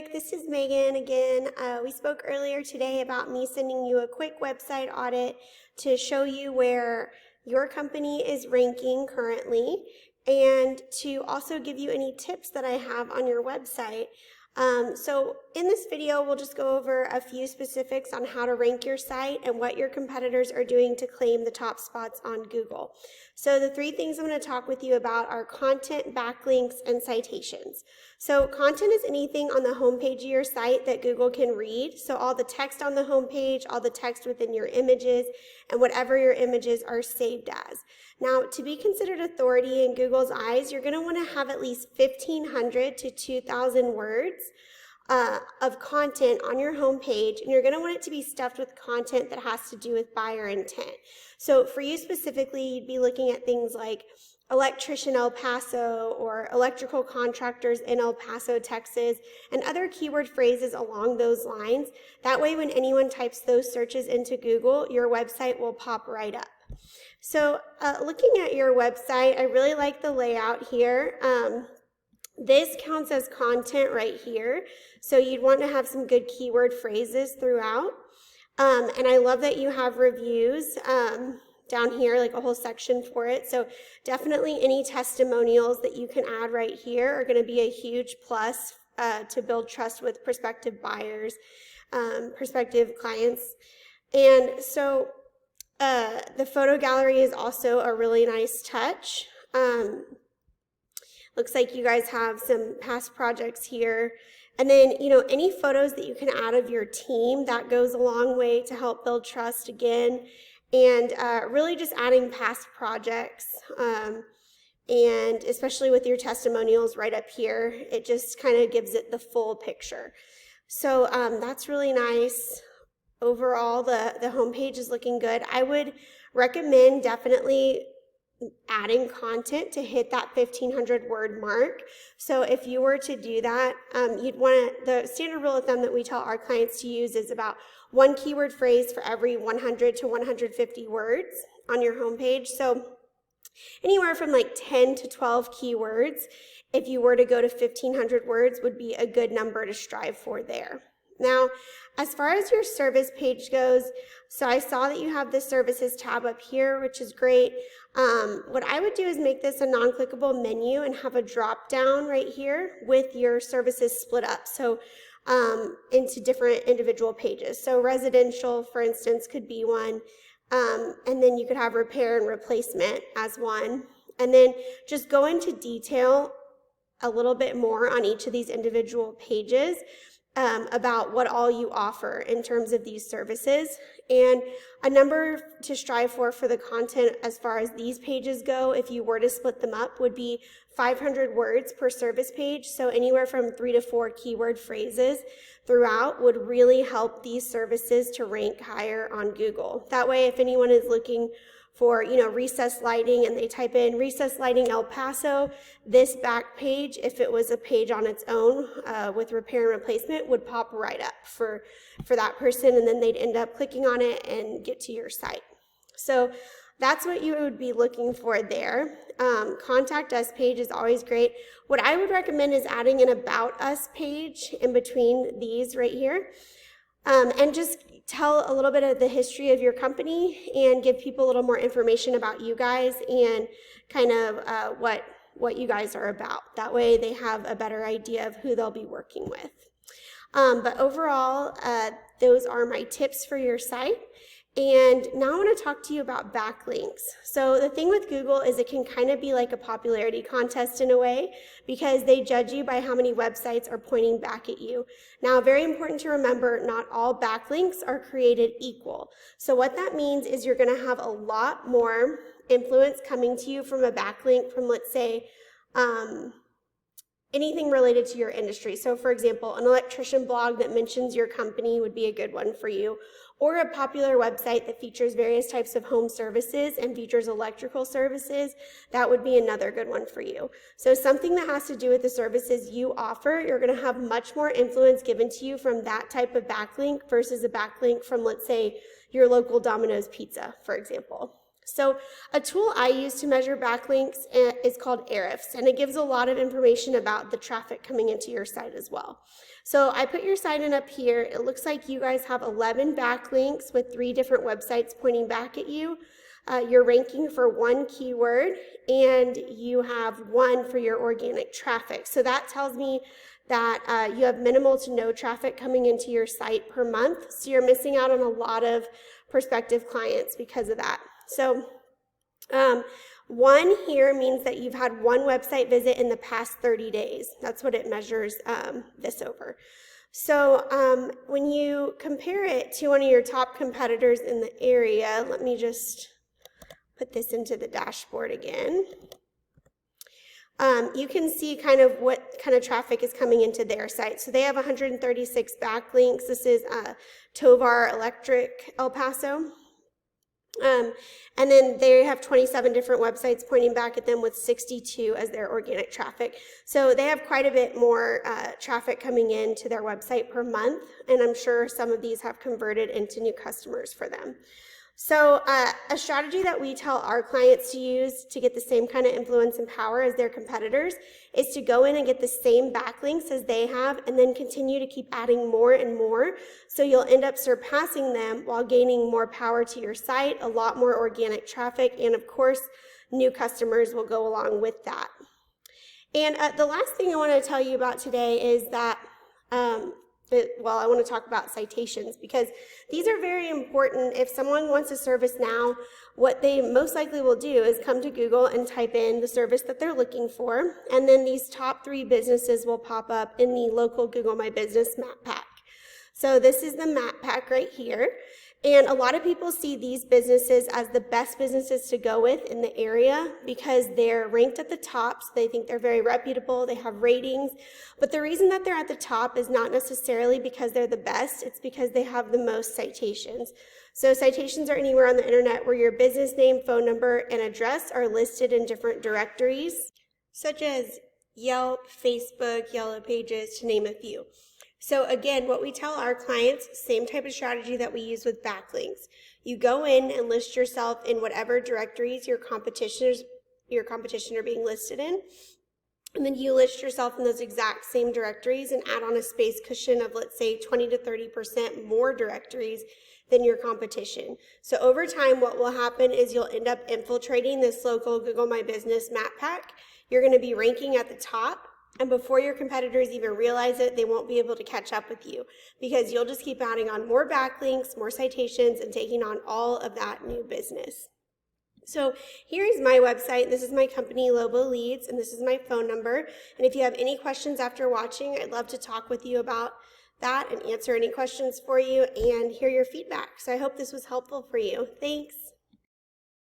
quick. This is Megan again. We spoke earlier today about me sending you a quick website audit to show you where your company is ranking currently and to also give you any tips that I have on your website. So in this video, we'll just go over a few specifics on how to rank your site and what your competitors are doing to claim the top spots on Google. So the three things I'm going to talk with you about are content, backlinks, and citations. So content is anything on the homepage of your site that Google can read. So all the text on the homepage, all the text within your images, and whatever your images are saved as. Now, to be considered authority in Google's eyes, you're going to want to have at least 1,500 to 2,000 words of content on your homepage, and you're going to want it to be stuffed with content that has to do with buyer intent. So for you specifically, you'd be looking at things like Electrician El Paso or electrical contractors in El Paso, Texas, and other keyword phrases along those lines. That way, when anyone types those searches into Google, your website will pop right up. So looking at your website, I really like the layout here. This counts as content right here. So you'd want to have some good keyword phrases throughout. And I love that you have reviews down here, like a whole section for it. So definitely any testimonials that you can add right here are going to be a huge plus to build trust with prospective buyers, prospective clients. And so the photo gallery is also a really nice touch. Looks like you guys have some past projects here. And then, any photos that you can add of your team, that goes a long way to help build trust again. And really just adding past projects, and especially with your testimonials right up here, it just kind of gives it the full picture. So that's really nice. Overall, the homepage is looking good. I would recommend definitely adding content to hit that 1,500 word mark. So if you were to do that, you'd want to, the standard rule of thumb that we tell our clients to use is about one keyword phrase for every 100 to 150 words on your homepage. So anywhere from like 10 to 12 keywords, if you were to go to 1,500 words, would be a good number to strive for there. Now, as far as your service page goes, so I saw that you have the services tab up here, which is great. What I would do is make this a non-clickable menu and have a drop down right here with your services split up. So into different individual pages. So residential, for instance, could be one. And then you could have repair and replacement as one. And then just go into detail a little bit more on each of these individual pages about what all you offer in terms of these services. And a number to strive for the content as far as these pages go, if you were to split them up, would be 500 words per service page. So anywhere from 3 to 4 keyword phrases throughout would really help these services to rank higher on Google. That way, if anyone is looking for, recessed lighting and they type in recessed lighting El Paso, this back page, if it was a page on its own with repair and replacement, would pop right up for that person, and then they'd end up clicking on it and get to your site. So that's what you would be looking for there. Contact us page is always great. What I would recommend is adding an about us page in between these right here. And just tell a little bit of the history of your company and give people a little more information about you guys and kind of what you guys are about. That way they have a better idea of who they'll be working with. But overall, those are my tips for your site. And now I want to talk to you about backlinks. So the thing with Google is it can kind of be like a popularity contest in a way, because they judge you by how many websites are pointing back at you. Now, very important to remember, not all backlinks are created equal. So what that means is you're going to have a lot more influence coming to you from a backlink from, let's say, anything related to your industry. So for example, an electrician blog that mentions your company would be a good one for you, or a popular website that features various types of home services and features electrical services, that would be another good one for you. So something that has to do with the services you offer, you're going to have much more influence given to you from that type of backlink versus a backlink from, let's say, your local Domino's Pizza, for example. So a tool I use to measure backlinks is called Ahrefs, and it gives a lot of information about the traffic coming into your site as well. So I put your site in up here. It looks like you guys have 11 backlinks with 3 different websites pointing back at you. You're ranking for 1 keyword, and you have 1 for your organic traffic. So that tells me that you have minimal to no traffic coming into your site per month. So you're missing out on a lot of prospective clients because of that. So 1 here means that you've had 1 website visit in the past 30 days. That's what it measures this over. So when you compare it to one of your top competitors in the area, let me just put this into the dashboard again. You can see kind of what kind of traffic is coming into their site. So they have 136 backlinks. This is Tovar Electric, El Paso. And then they have 27 different websites pointing back at them with 62 as their organic traffic. So they have quite a bit more traffic coming in to their website per month, and I'm sure some of these have converted into new customers for them. So a strategy that we tell our clients to use to get the same kind of influence and power as their competitors is to go in and get the same backlinks as they have and then continue to keep adding more and more, so you'll end up surpassing them while gaining more power to your site, a lot more organic traffic, and of course, new customers will go along with that. And the last thing I want to tell you about today is that I want to talk about citations, because these are very important. If someone wants a service now, what they most likely will do is come to Google and type in the service that they're looking for, and then these top 3 businesses will pop up in the local Google My Business map pack. So this is the map pack right here. And a lot of people see these businesses as the best businesses to go with in the area because they're ranked at the top. So they think they're very reputable, they have ratings. But the reason that they're at the top is not necessarily because they're the best, it's because they have the most citations. So citations are anywhere on the internet where your business name, phone number, and address are listed in different directories, such as Yelp, Facebook, Yellow Pages, to name a few. So again, what we tell our clients, same type of strategy that we use with backlinks. You go in and list yourself in whatever directories your competition are being listed in, and then you list yourself in those exact same directories and add on a space cushion of, let's say, 20 to 30% more directories than your competition. So over time, what will happen is you'll end up infiltrating this local Google My Business map pack. You're going to be ranking at the top. And before your competitors even realize it, they won't be able to catch up with you because you'll just keep adding on more backlinks, more citations, and taking on all of that new business. So here is my website. This is my company, Lobo Leads, and this is my phone number. And if you have any questions after watching, I'd love to talk with you about that and answer any questions for you and hear your feedback. So I hope this was helpful for you. Thanks.